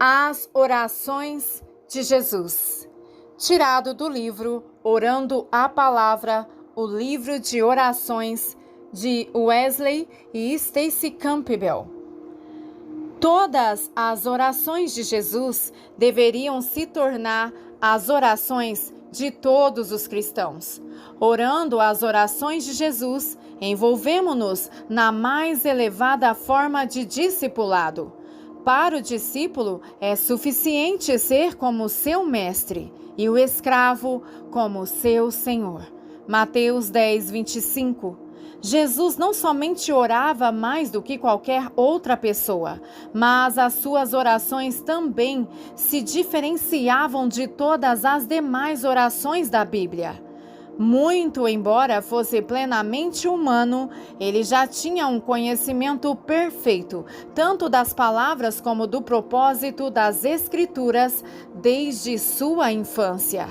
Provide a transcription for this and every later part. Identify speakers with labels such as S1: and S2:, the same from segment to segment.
S1: As orações de Jesus. Tirado do livro Orando a Palavra, o livro de orações de Wesley e Stacy Campbell. Todas as orações de Jesus deveriam se tornar as orações de todos os cristãos. Orando as orações de Jesus, envolvemos-nos na mais elevada forma de discipulado. Para o discípulo, é suficiente ser como seu mestre e o escravo como seu senhor. Mateus 10, 25. Jesus não somente orava mais do que qualquer outra pessoa, mas as suas orações também se diferenciavam de todas as demais orações da Bíblia. Muito embora fosse plenamente humano, ele já tinha um conhecimento perfeito, tanto das palavras como do propósito das Escrituras, desde sua infância.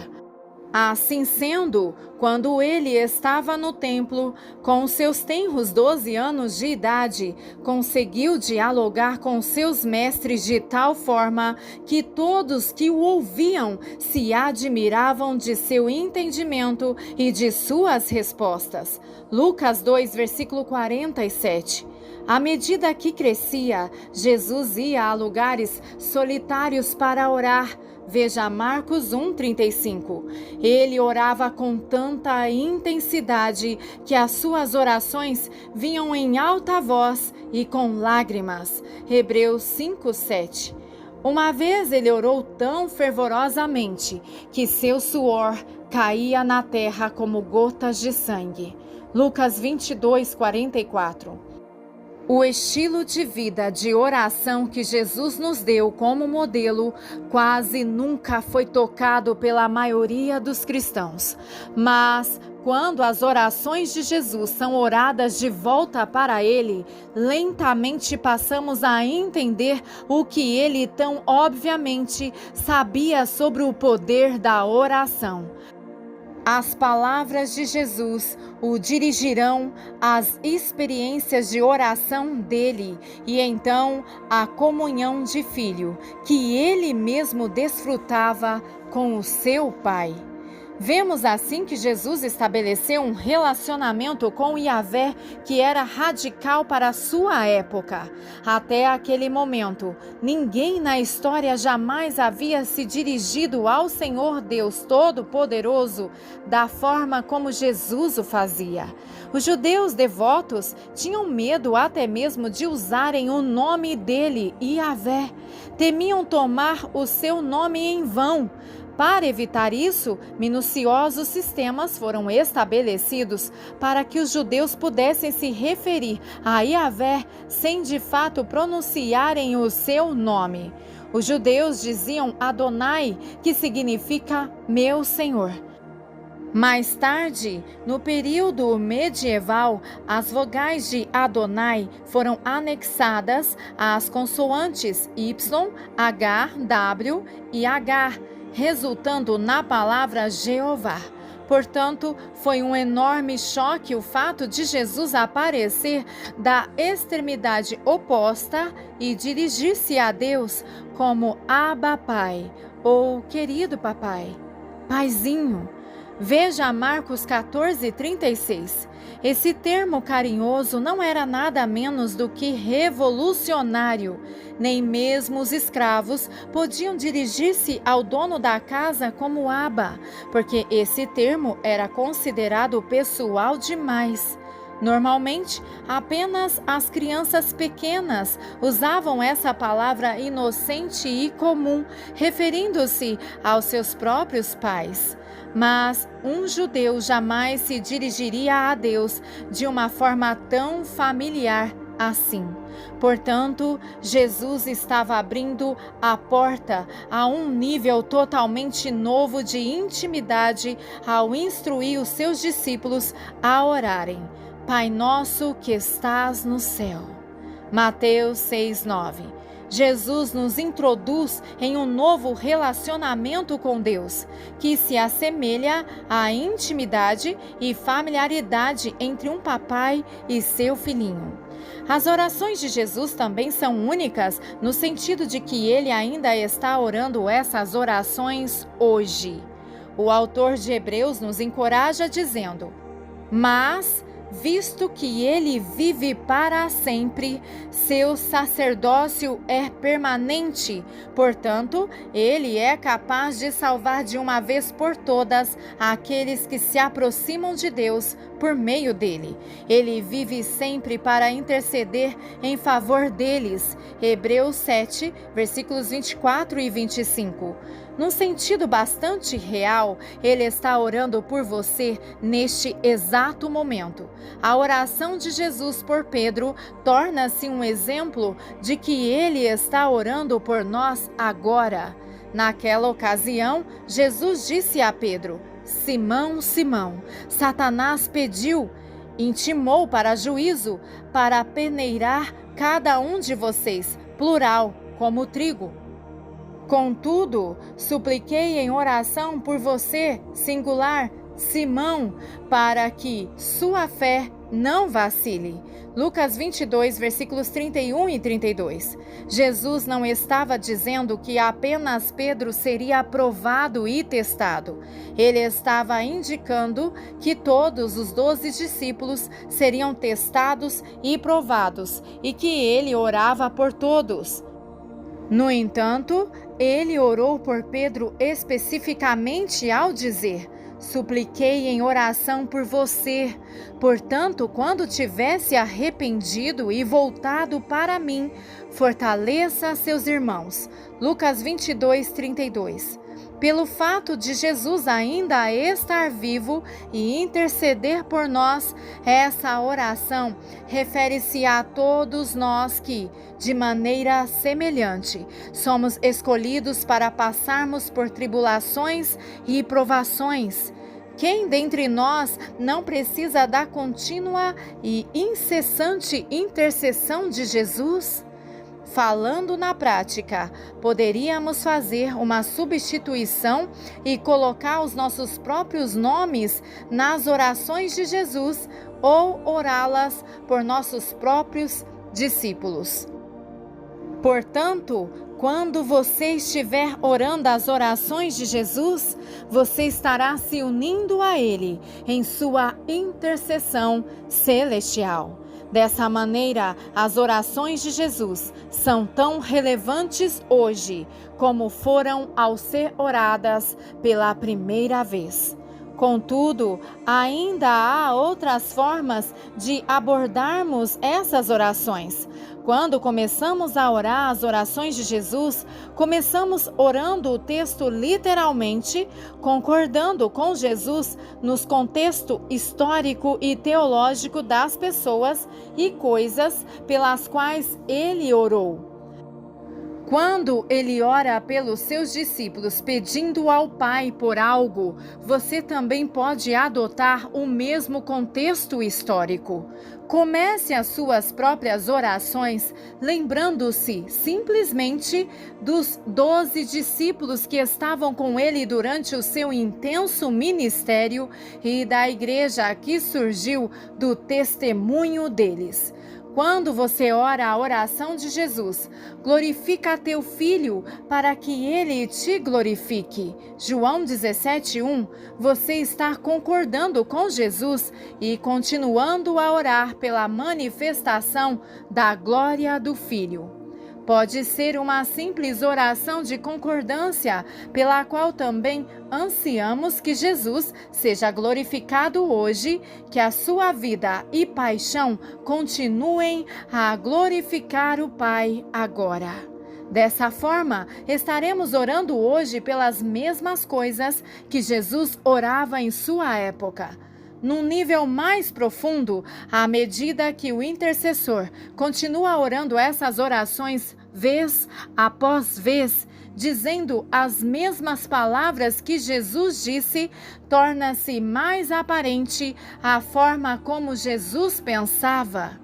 S1: Assim sendo, quando ele estava no templo, com seus tenros 12 anos de idade, conseguiu dialogar com seus mestres de tal forma que todos que o ouviam se admiravam de seu entendimento e de suas respostas. Lucas 2, versículo 47. À medida que crescia, Jesus ia a lugares solitários para orar. Veja Marcos 1,35. Ele orava com tanta intensidade que as suas orações vinham em alta voz e com lágrimas. Hebreus 5,7. Uma vez ele orou tão fervorosamente que seu suor caía na terra como gotas de sangue. Lucas 22,44. O estilo de vida de oração que Jesus nos deu como modelo quase nunca foi tocado pela maioria dos cristãos. Mas, quando as orações de Jesus são oradas de volta para Ele, lentamente passamos a entender o que Ele tão obviamente sabia sobre o poder da oração. As palavras de Jesus o dirigirão às experiências de oração dele e então à comunhão de filho, que ele mesmo desfrutava com o seu Pai. Vemos assim que Jesus estabeleceu um relacionamento com Yahvé que era radical para a sua época. Até aquele momento, ninguém na história jamais havia se dirigido ao Senhor Deus Todo-Poderoso da forma como Jesus o fazia. Os judeus devotos tinham medo até mesmo de usarem o nome dele, Yahvé. Temiam tomar o seu nome em vão. Para evitar isso, minuciosos sistemas foram estabelecidos para que os judeus pudessem se referir a Yahvé sem de fato pronunciarem o seu nome. Os judeus diziam Adonai, que significa meu Senhor. Mais tarde, no período medieval, as vogais de Adonai foram anexadas às consoantes Y, H, W e H, resultando na palavra Jeová. Portanto, foi um enorme choque o fato de Jesus aparecer da extremidade oposta e dirigir-se a Deus como Abba Pai, ou querido papai, paizinho. Veja Marcos 14:36. Esse termo carinhoso não era nada menos do que revolucionário. Nem mesmo os escravos podiam dirigir-se ao dono da casa como Abba, porque esse termo era considerado pessoal demais. Normalmente, apenas as crianças pequenas usavam essa palavra inocente e comum, referindo-se aos seus próprios pais. Mas um judeu jamais se dirigiria a Deus de uma forma tão familiar assim. Portanto, Jesus estava abrindo a porta a um nível totalmente novo de intimidade ao instruir os seus discípulos a orarem: Pai nosso que estás no céu. Mateus 6:9. Jesus nos introduz em um novo relacionamento com Deus, que se assemelha à intimidade e familiaridade entre um papai e seu filhinho. As orações de Jesus também são únicas no sentido de que ele ainda está orando essas orações hoje. O autor de Hebreus nos encoraja dizendo: mas, visto que ele vive para sempre, seu sacerdócio é permanente. Portanto, ele é capaz de salvar de uma vez por todas aqueles que se aproximam de Deus por meio dele. Ele vive sempre para interceder em favor deles. Hebreus 7, versículos 24 e 25. Num sentido bastante real, ele está orando por você neste exato momento. A oração de Jesus por Pedro torna-se um exemplo de que ele está orando por nós agora. Naquela ocasião, Jesus disse a Pedro: Simão, Simão, Satanás intimou para juízo, para peneirar cada um de vocês, plural, como trigo. Contudo, supliquei em oração por você, singular, Simão, para que sua fé não vacile. Lucas 22, versículos 31 e 32. Jesus não estava dizendo que apenas Pedro seria aprovado e testado. Ele estava indicando que todos os 12 discípulos seriam testados e provados, e que ele orava por todos. No entanto, ele orou por Pedro especificamente ao dizer: supliquei em oração por você. Portanto, quando tivesse arrependido e voltado para mim, fortaleça seus irmãos. Lucas 22, 32. Pelo fato de Jesus ainda estar vivo e interceder por nós, essa oração refere-se a todos nós que, de maneira semelhante, somos escolhidos para passarmos por tribulações e provações. Quem dentre nós não precisa da contínua e incessante intercessão de Jesus? Falando na prática, poderíamos fazer uma substituição e colocar os nossos próprios nomes nas orações de Jesus ou orá-las por nossos próprios discípulos. Portanto, quando você estiver orando as orações de Jesus, você estará se unindo a Ele em sua intercessão celestial. Dessa maneira, as orações de Jesus são tão relevantes hoje como foram ao ser oradas pela primeira vez. Contudo, ainda há outras formas de abordarmos essas orações. Quando começamos a orar as orações de Jesus, começamos orando o texto literalmente, concordando com Jesus nos contextos histórico e teológico das pessoas e coisas pelas quais ele orou. Quando ele ora pelos seus discípulos pedindo ao Pai por algo, você também pode adotar o mesmo contexto histórico. Comece as suas próprias orações lembrando-se simplesmente dos 12 discípulos que estavam com ele durante o seu intenso ministério e da igreja que surgiu do testemunho deles. Quando você ora a oração de Jesus, glorifica teu Filho para que ele te glorifique. João 17:1, você está concordando com Jesus e continuando a orar pela manifestação da glória do Filho. Pode ser uma simples oração de concordância, pela qual também ansiamos que Jesus seja glorificado hoje, que a sua vida e paixão continuem a glorificar o Pai agora. Dessa forma, estaremos orando hoje pelas mesmas coisas que Jesus orava em sua época. Num nível mais profundo, à medida que o intercessor continua orando essas orações vez após vez, dizendo as mesmas palavras que Jesus disse, torna-se mais aparente a forma como Jesus pensava.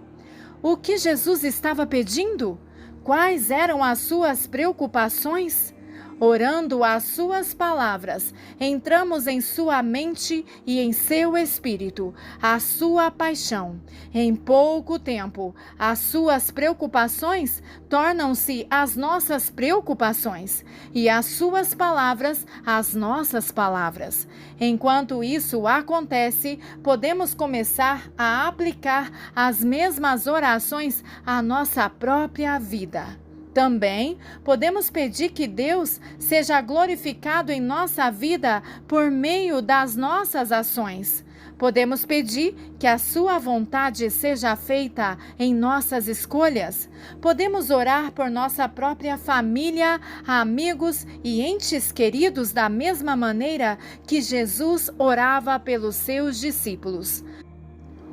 S1: O que Jesus estava pedindo? Quais eram as suas preocupações? Orando as suas palavras, entramos em sua mente e em seu espírito, a sua paixão. Em pouco tempo, as suas preocupações tornam-se as nossas preocupações e as suas palavras as nossas palavras. Enquanto isso acontece, podemos começar a aplicar as mesmas orações à nossa própria vida. Também podemos pedir que Deus seja glorificado em nossa vida por meio das nossas ações. Podemos pedir que a sua vontade seja feita em nossas escolhas. Podemos orar por nossa própria família, amigos e entes queridos da mesma maneira que Jesus orava pelos seus discípulos.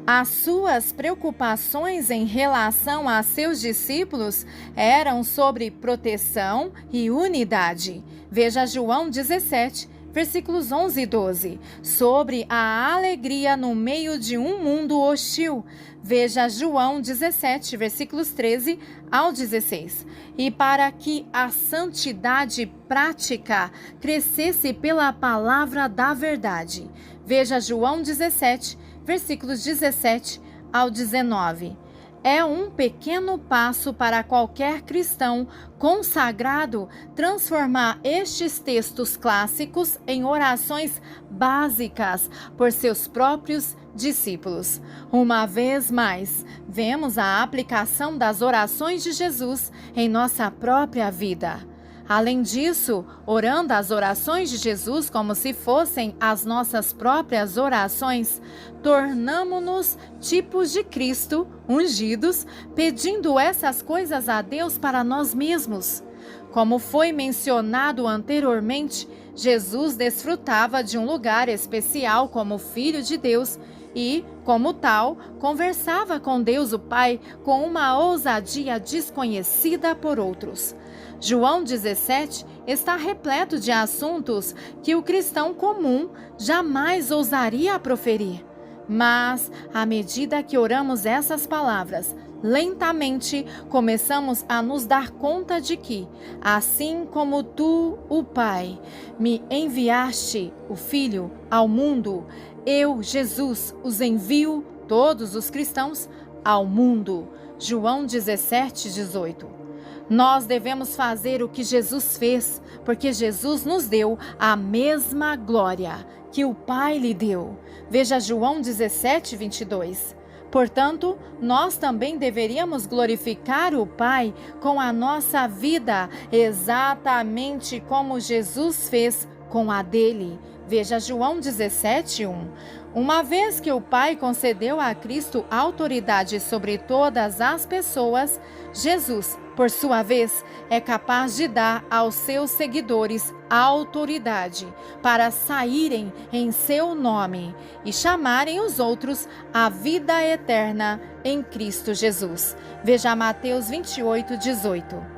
S1: As suas preocupações em relação a seus discípulos eram sobre proteção e unidade. Veja João 17, versículos 11 e 12. Sobre a alegria no meio de um mundo hostil. Veja João 17, versículos 13 ao 16. E para que a santidade prática crescesse pela palavra da verdade. Veja João 17, versículos 17 ao 19. É um pequeno passo para qualquer cristão consagrado transformar estes textos clássicos em orações básicas por seus próprios discípulos. Uma vez mais, vemos a aplicação das orações de Jesus em nossa própria vida. Além disso, orando as orações de Jesus como se fossem as nossas próprias orações, tornamo-nos tipos de Cristo, ungidos, pedindo essas coisas a Deus para nós mesmos. Como foi mencionado anteriormente, Jesus desfrutava de um lugar especial como Filho de Deus e, como tal, conversava com Deus o Pai com uma ousadia desconhecida por outros. João 17 está repleto de assuntos que o cristão comum jamais ousaria proferir. Mas, à medida que oramos essas palavras, lentamente começamos a nos dar conta de que, assim como tu, o Pai, me enviaste, o Filho, ao mundo, eu, Jesus, os envio, todos os cristãos, ao mundo. João 17, 18. Nós devemos fazer o que Jesus fez, porque Jesus nos deu a mesma glória que o Pai lhe deu. Veja João 17, 22. Portanto, nós também deveríamos glorificar o Pai com a nossa vida, exatamente como Jesus fez com a dele. Veja João 17, 1. Uma vez que o Pai concedeu a Cristo autoridade sobre todas as pessoas, Jesus, por sua vez, é capaz de dar aos seus seguidores autoridade para saírem em seu nome e chamarem os outros à vida eterna em Cristo Jesus. Veja Mateus 28, 18.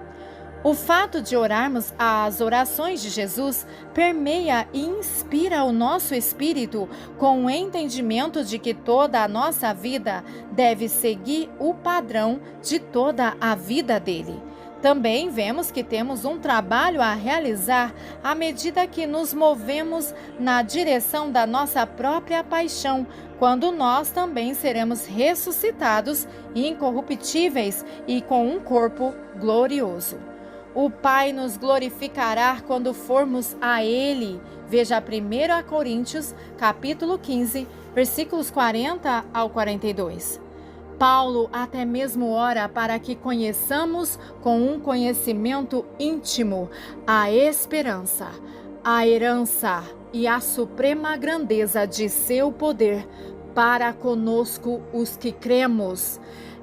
S1: O fato de orarmos as orações de Jesus permeia e inspira o nosso espírito com o entendimento de que toda a nossa vida deve seguir o padrão de toda a vida dele. Também vemos que temos um trabalho a realizar à medida que nos movemos na direção da nossa própria paixão, quando nós também seremos ressuscitados, incorruptíveis e com um corpo glorioso. O Pai nos glorificará quando formos a Ele. Veja 1 Coríntios, capítulo 15, versículos 40 ao 42. Paulo até mesmo ora para que conheçamos com um conhecimento íntimo a esperança, a herança e a suprema grandeza de seu poder para conosco os que cremos.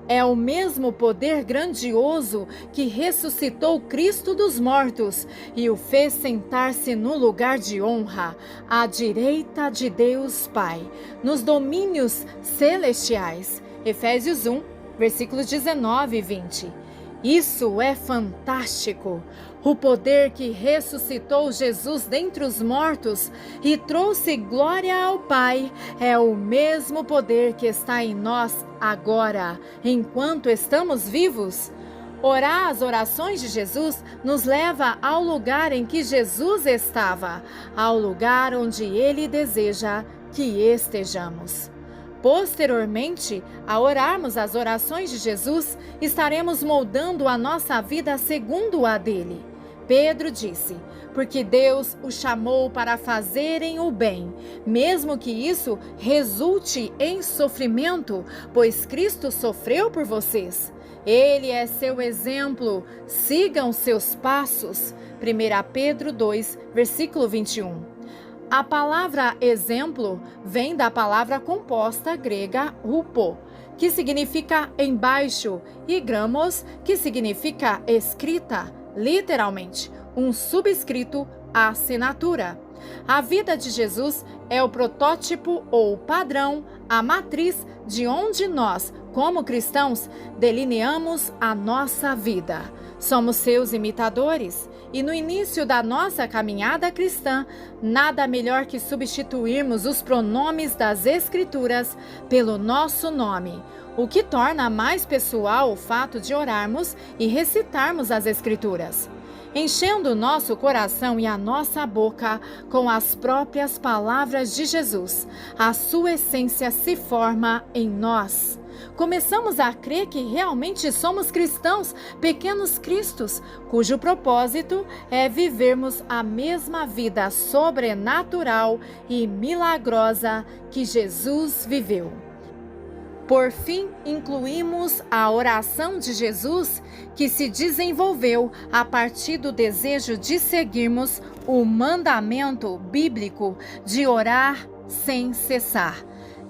S1: É o mesmo poder grandioso que ressuscitou Cristo dos mortos e o fez sentar-se no lugar de honra, à direita de Deus Pai, nos domínios celestiais. Efésios 1, versículos 19 e 20. Isso é fantástico! O poder que ressuscitou Jesus dentre os mortos e trouxe glória ao Pai é o mesmo poder que está em nós agora, enquanto estamos vivos. Orar as orações de Jesus nos leva ao lugar em que Jesus estava, ao lugar onde Ele deseja que estejamos. Posteriormente, ao orarmos as orações de Jesus, estaremos moldando a nossa vida segundo a dele. Pedro disse: porque Deus o chamou para fazerem o bem, mesmo que isso resulte em sofrimento, pois Cristo sofreu por vocês. Ele é seu exemplo, sigam seus passos. 1 Pedro 2, versículo 21. A palavra exemplo vem da palavra composta grega hupo, que significa embaixo, e gramos, que significa escrita, literalmente, um subscrito, assinatura. A vida de Jesus é o protótipo ou padrão, a matriz de onde nós, como cristãos, delineamos a nossa vida. Somos seus imitadores e no início da nossa caminhada cristã, nada melhor que substituirmos os pronomes das Escrituras pelo nosso nome, o que torna mais pessoal o fato de orarmos e recitarmos as Escrituras, enchendo o nosso coração e a nossa boca com as próprias palavras de Jesus. A sua essência se forma em nós. Começamos a crer que realmente somos cristãos, pequenos cristos, cujo propósito é vivermos a mesma vida sobrenatural e milagrosa que Jesus viveu. Por fim, incluímos a oração de Jesus, que se desenvolveu a partir do desejo de seguirmos o mandamento bíblico de orar sem cessar.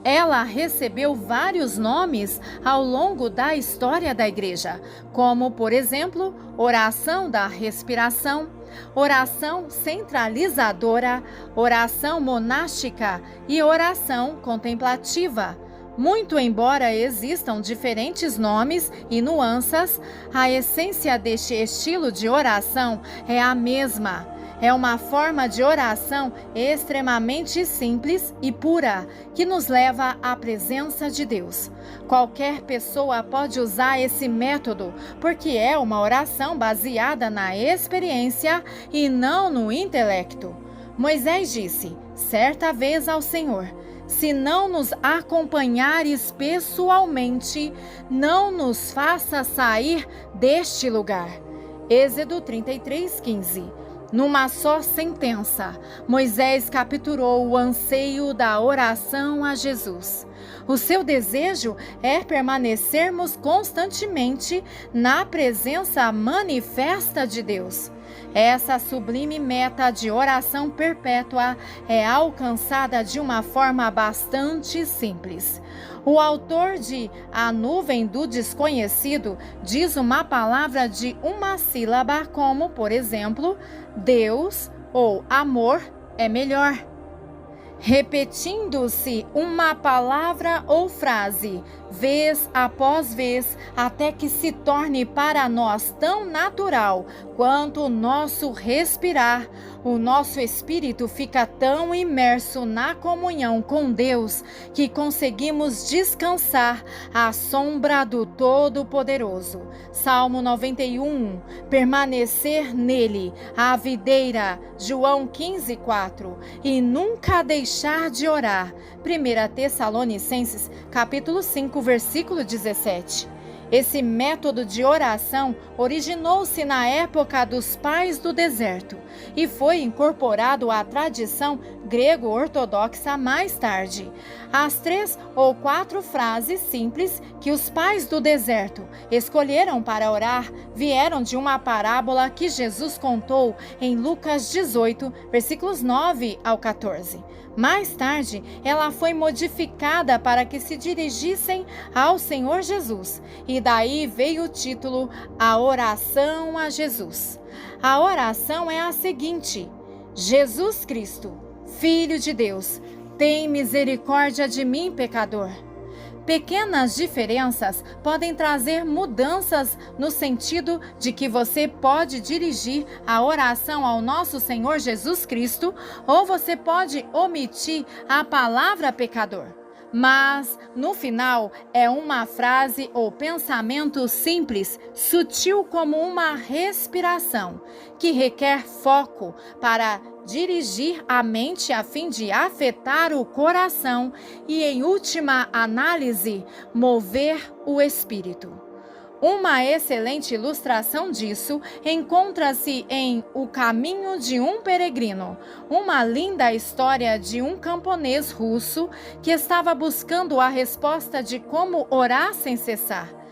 S1: Ela recebeu vários nomes ao longo da história da igreja, como, por exemplo, oração da respiração, oração centralizadora, oração monástica e oração contemplativa. Muito embora existam diferentes nomes e nuances, a essência deste estilo de oração é a mesma. É uma forma de oração extremamente simples e pura, que nos leva à presença de Deus. Qualquer pessoa pode usar esse método, porque é uma oração baseada na experiência e não no intelecto. Moisés disse, certa vez ao Senhor: se não nos acompanhares pessoalmente, não nos faça sair deste lugar. Êxodo 33:15. Numa só sentença, Moisés capturou o anseio da oração a Jesus. O seu desejo é permanecermos constantemente na presença manifesta de Deus. Essa sublime meta de oração perpétua é alcançada de uma forma bastante simples. O autor de A Nuvem do Desconhecido diz uma palavra de uma sílaba como, por exemplo, Deus ou amor é melhor. Repetindo-se uma palavra ou frase, vez após vez, até que se torne para nós tão natural quanto o nosso respirar, o nosso espírito fica tão imerso na comunhão com Deus que conseguimos descansar à sombra do Todo-Poderoso. Salmo 91, permanecer nele, a videira, João 15:4, e nunca deixar de orar. 1 Tessalonicenses, capítulo 5, versículo 17. Esse método de oração originou-se na época dos pais do deserto e foi incorporado à tradição grego-ortodoxa mais tarde. As 3 ou 4 frases simples que os pais do deserto escolheram para orar vieram de uma parábola que Jesus contou em Lucas 18, versículos 9 ao 14. Mais tarde, ela foi modificada para que se dirigissem ao Senhor Jesus, e daí veio o título A Oração a Jesus. A oração é a seguinte: Jesus Cristo, Filho de Deus, tem misericórdia de mim, pecador. Pequenas diferenças podem trazer mudanças no sentido de que você pode dirigir a oração ao nosso Senhor Jesus Cristo ou você pode omitir a palavra pecador. Mas, no final, é uma frase ou pensamento simples, sutil como uma respiração, que requer foco para dirigir a mente a fim de afetar o coração e, em última análise, mover o espírito. Uma excelente ilustração disso encontra-se em O Caminho de um Peregrino, uma linda história de um camponês russo que estava buscando a resposta de como orar sem cessar.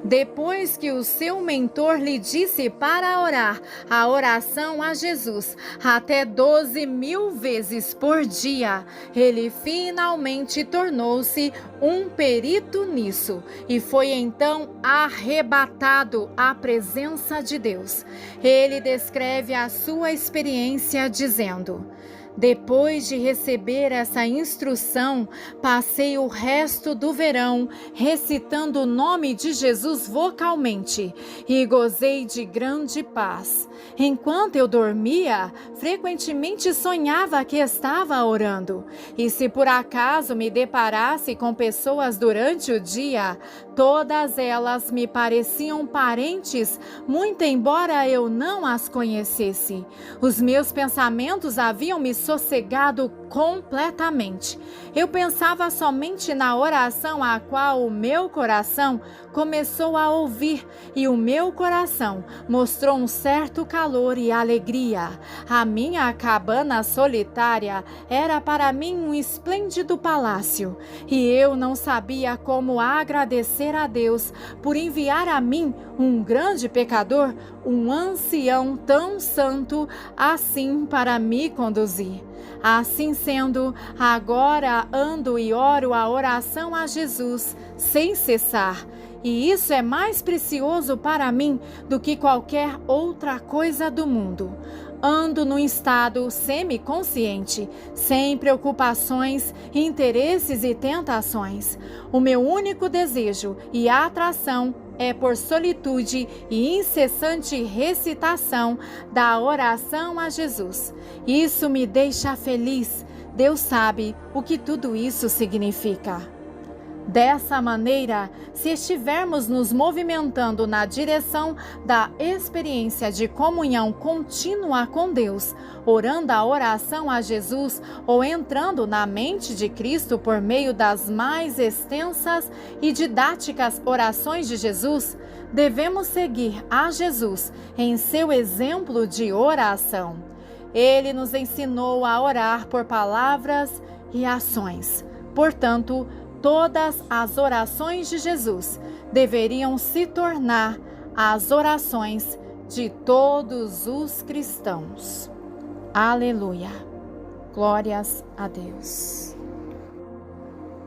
S1: Depois que o seu mentor lhe disse para orar a oração a Jesus até 12.000 vezes por dia, ele finalmente tornou-se um perito nisso e foi então arrebatado à presença de Deus. Ele descreve a sua experiência dizendo: depois de receber essa instrução, passei o resto do verão recitando o nome de Jesus vocalmente e gozei de grande paz. Enquanto eu dormia, frequentemente sonhava que estava orando. E se por acaso me deparasse com pessoas durante o dia, todas elas me pareciam parentes, muito embora eu não as conhecesse. Os meus pensamentos haviam me sossegado completamente. Eu pensava somente na oração a qual o meu coração começou a ouvir, e o meu coração mostrou um certo calor e alegria. A minha cabana solitária era para mim um esplêndido palácio, e eu não sabia como agradecer a Deus por enviar a mim, um grande pecador, um ancião tão santo assim para me conduzir. Assim sendo, agora ando e oro a oração a Jesus sem cessar. E isso é mais precioso para mim do que qualquer outra coisa do mundo. Ando num estado semiconsciente, sem preocupações, interesses e tentações. O meu único desejo e atração é por solitude e incessante recitação da oração a Jesus. Isso me deixa feliz. Deus sabe o que tudo isso significa. Dessa maneira, se estivermos nos movimentando na direção da experiência de comunhão contínua com Deus, orando a oração a Jesus ou entrando na mente de Cristo por meio das mais extensas e didáticas orações de Jesus, devemos seguir a Jesus em seu exemplo de oração. Ele nos ensinou a orar por palavras e ações. Portanto, todas as orações de Jesus deveriam se tornar as orações de todos os cristãos. Aleluia! Glórias a Deus.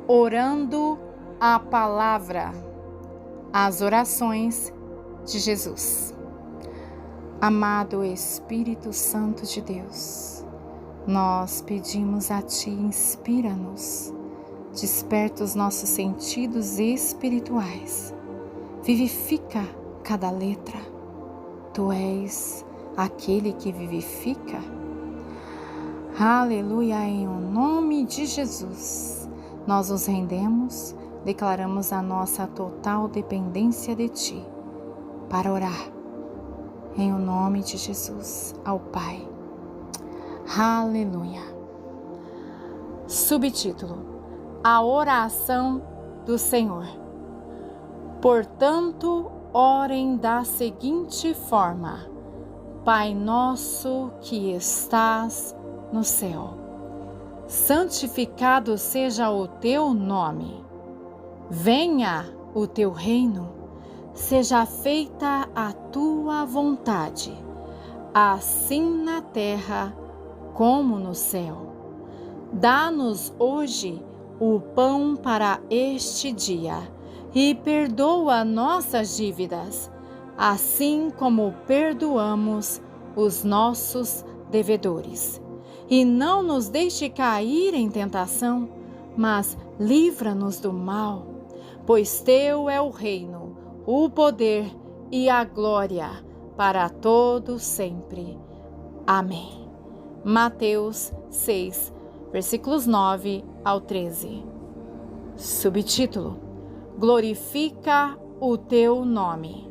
S1: Orando a palavra, as orações de Jesus. Amado Espírito Santo de Deus, nós pedimos a Ti, inspira-nos. Desperta os nossos sentidos espirituais. Vivifica cada letra. Tu és aquele que vivifica. Aleluia, em o nome de Jesus. Nós nos rendemos, declaramos a nossa total dependência de Ti para orar. Em o nome de Jesus, ao Pai. Aleluia. Subtítulo: A oração do Senhor. Portanto, orem da seguinte forma: Pai nosso que estás no céu, santificado seja o teu nome. Venha o teu reino, seja feita a tua vontade, assim na terra como no céu. Dá-nos hoje o pão para este dia, e perdoa nossas dívidas, assim como perdoamos os nossos devedores. E não nos deixe cair em tentação, mas livra-nos do mal, pois Teu é o reino, o poder e a glória para todo sempre. Amém. Mateus 6, versículos 9 ao 13. Subtítulo: Glorifica o teu nome.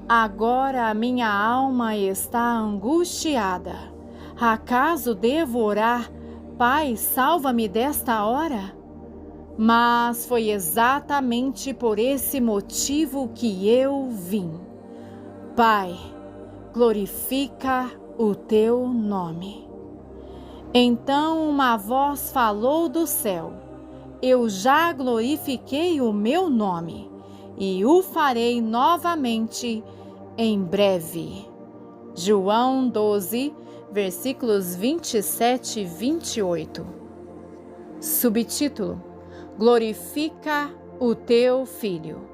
S1: Agora a minha alma está angustiada. Acaso devo orar: Pai, salva-me desta hora? Mas foi exatamente por esse motivo que eu vim. Pai, glorifica o teu nome. Então uma voz falou do céu: Eu já glorifiquei o meu nome, e o farei novamente em breve. João 12, versículos 27 e 28. Subtítulo: Glorifica o teu Filho.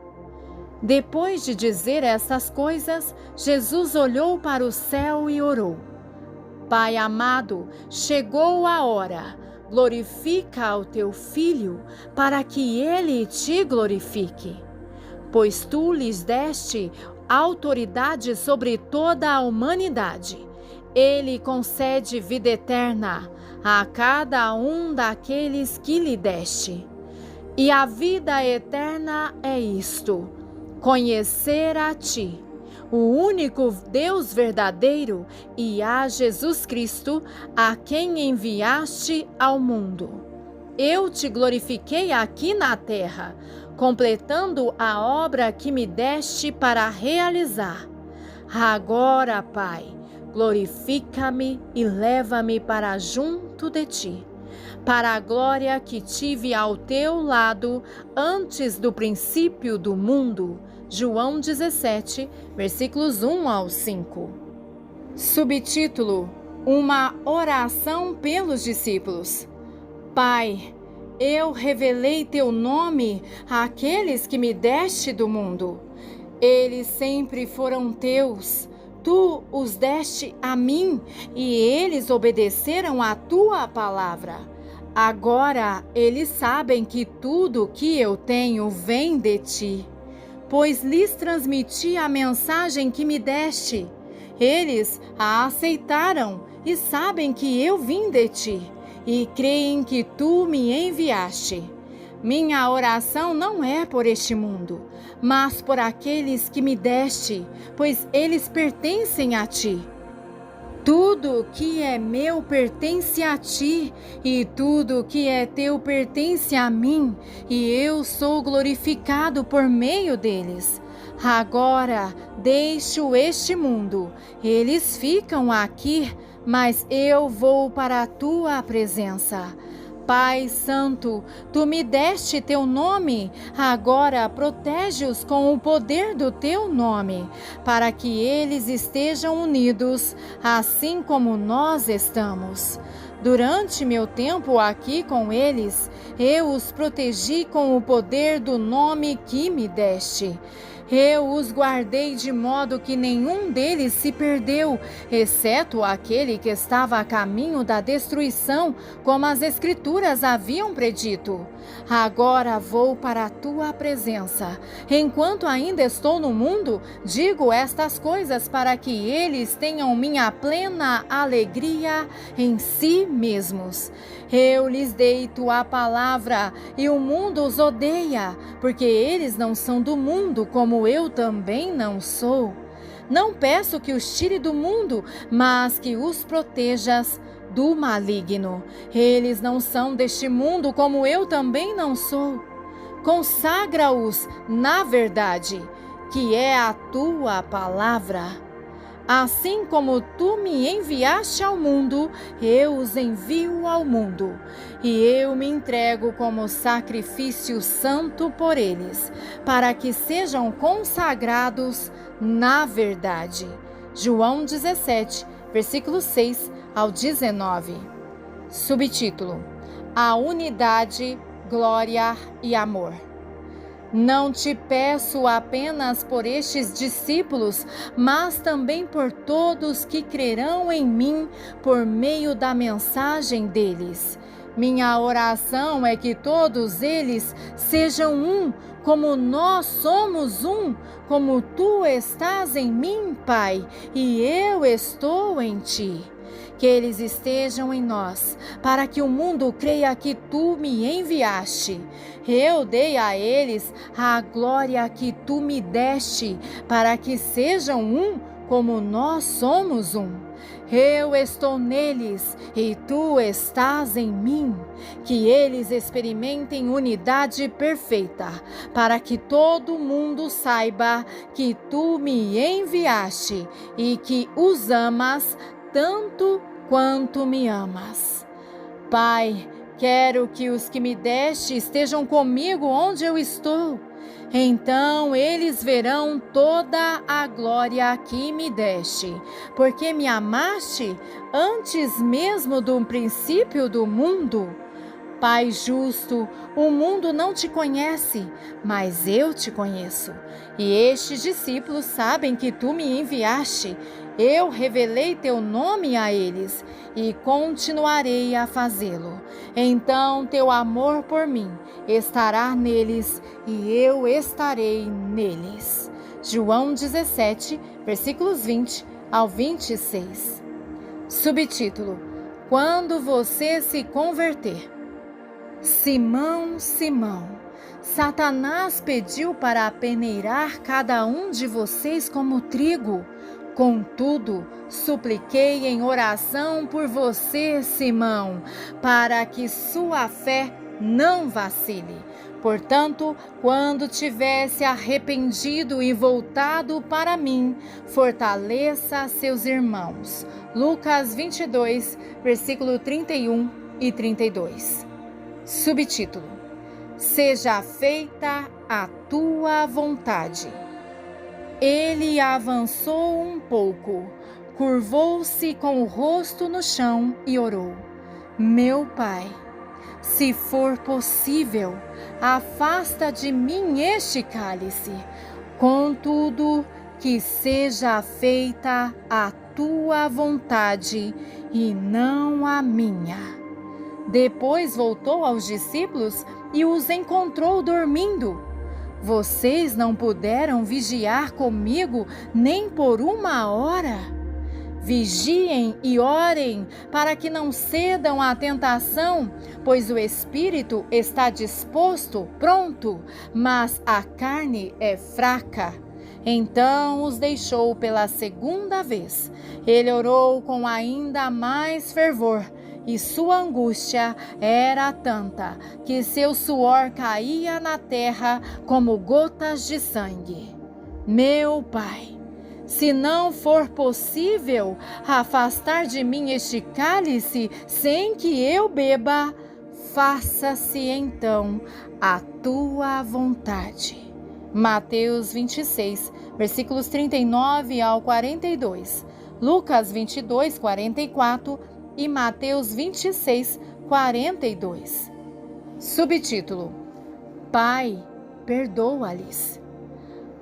S1: Depois de dizer estas coisas, Jesus olhou para o céu e orou: Pai amado, chegou a hora. Glorifica o teu Filho, para que ele te glorifique. Pois tu lhes deste autoridade sobre toda a humanidade. Ele concede vida eterna a cada um daqueles que lhe deste. E a vida eterna é isto: conhecer a ti, o único Deus verdadeiro, e a Jesus Cristo, a quem enviaste ao mundo. Eu te glorifiquei aqui na terra, completando a obra que me deste para realizar. Agora, Pai, glorifica-me e leva-me para junto de ti, para a glória que tive ao teu lado antes do princípio do mundo. João 17, versículos 1 ao 5. Subtítulo: Uma oração pelos discípulos. Pai, eu revelei teu nome àqueles que me deste do mundo. Eles sempre foram teus. Tu os deste a mim, e eles obedeceram à tua palavra. Agora eles sabem que tudo que eu tenho vem de ti, pois lhes transmiti a mensagem que me deste. Eles a aceitaram e sabem que eu vim de ti, e creem que tu me enviaste. Minha oração não é por este mundo, mas por aqueles que me deste, pois eles pertencem a ti. Tudo que é meu pertence a ti, e tudo que é teu pertence a mim, e eu sou glorificado por meio deles. Agora deixo este mundo, eles ficam aqui, mas eu vou para a tua presença. Pai Santo, tu me deste teu nome, agora protege-os com o poder do teu nome, para que eles estejam unidos, assim como nós estamos. Durante meu tempo aqui com eles, eu os protegi com o poder do nome que me deste. Eu os guardei de modo que nenhum deles se perdeu, exceto aquele que estava a caminho da destruição, como as Escrituras haviam predito. Agora vou para a tua presença. Enquanto ainda estou no mundo, digo estas coisas para que eles tenham minha plena alegria em si mesmos. Eu lhes dei tua palavra, e o mundo os odeia, porque eles não são do mundo, como eu também não sou. Não peço que os tire do mundo, mas que os protejas do maligno. Eles não são deste mundo, como eu também não sou. Consagra-os na verdade, que é a tua palavra. Assim como tu me enviaste ao mundo, eu os envio ao mundo, e eu me entrego como sacrifício santo por eles, para que sejam consagrados na verdade. João 17, versículos 6 ao 19. Subtítulo: A unidade, glória e amor. Não te peço apenas por estes discípulos, mas também por todos que crerão em mim por meio da mensagem deles. Minha oração é que todos eles sejam um, como nós somos um, como tu estás em mim, Pai, e eu estou em ti. que eles estejam em nós, para que o mundo creia que tu me enviaste. Eu dei a eles a glória que tu me deste, para que sejam um como nós somos um. Eu estou neles e tu estás em mim, que eles experimentem unidade perfeita, para que todo mundo saiba que tu me enviaste e que os amas tanto quanto me amas. Pai, quero que os que me deste estejam comigo onde eu estou. Então eles verão toda a glória que me deste, porque me amaste antes mesmo do princípio do mundo. Pai justo, o mundo não te conhece, mas eu te conheço. E estes discípulos sabem que tu me enviaste. Eu revelei teu nome a eles e continuarei a fazê-lo. Então teu amor por mim estará neles e eu estarei neles. João 17, versículos 20 ao 26. Subtítulo: Quando você se converter. Simão, Simão, Satanás pediu para peneirar cada um de vocês como trigo. Contudo, supliquei em oração por você, Simão, para que sua fé não vacile. Portanto, quando tiver se arrependido e voltado para mim, fortaleça seus irmãos. Lucas 22, versículo 31 e 32. Subtítulo: Seja feita a tua vontade. Ele avançou um pouco, curvou-se com o rosto no chão e orou: Meu Pai, se for possível, afasta de mim este cálice. Contudo, que seja feita a tua vontade e não a minha. Depois voltou aos discípulos e os encontrou dormindo. Vocês não puderam vigiar comigo nem por 1 hora? Vigiem e orem para que não cedam à tentação, pois o espírito está disposto, pronto, mas a carne é fraca. Então os deixou pela 2ª vez. Ele orou com ainda mais fervor, e sua angústia era tanta que seu suor caía na terra como gotas de sangue. Meu Pai, se não for possível afastar de mim este cálice sem que eu beba, faça-se então a tua vontade. Mateus 26, versículos 39 ao 42, Lucas 22, 44 e Mateus 26, 42. Subtítulo: Pai, perdoa-lhes.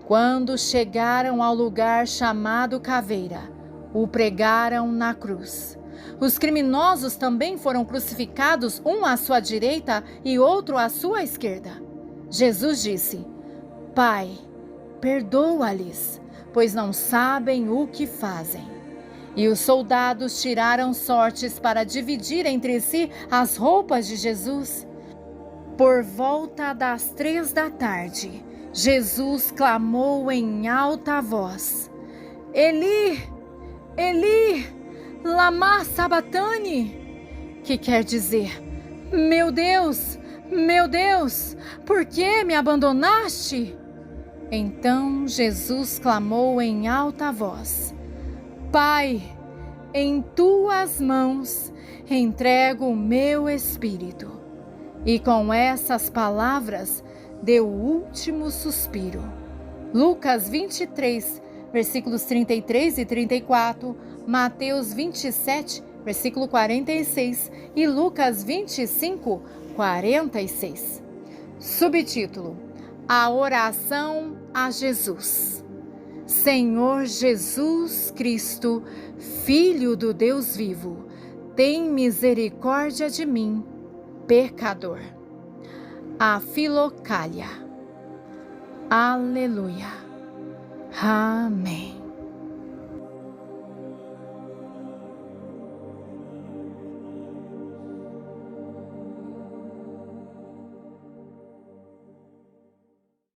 S1: Quando chegaram ao lugar chamado Caveira, o pregaram na cruz. Os criminosos também foram crucificados, um à sua direita e outro à sua esquerda. Jesus disse: Pai, perdoa-lhes, pois não sabem o que fazem. E os soldados tiraram sortes para dividir entre si as roupas de Jesus. Por volta das 3 da tarde, Jesus clamou em alta voz: Eli, Eli, lama sabatani, que quer dizer: meu Deus, por que me abandonaste? Então Jesus clamou em alta voz: Pai, em tuas mãos entrego o meu espírito. E com essas palavras deu o último suspiro. Lucas 23, versículos 33 e 34, Mateus 27, versículo 46 e Lucas 25, 46. Subtítulo: A oração a Jesus. Senhor Jesus Cristo, Filho do Deus vivo, tem misericórdia de mim, pecador. A Filocália. Aleluia. Amém.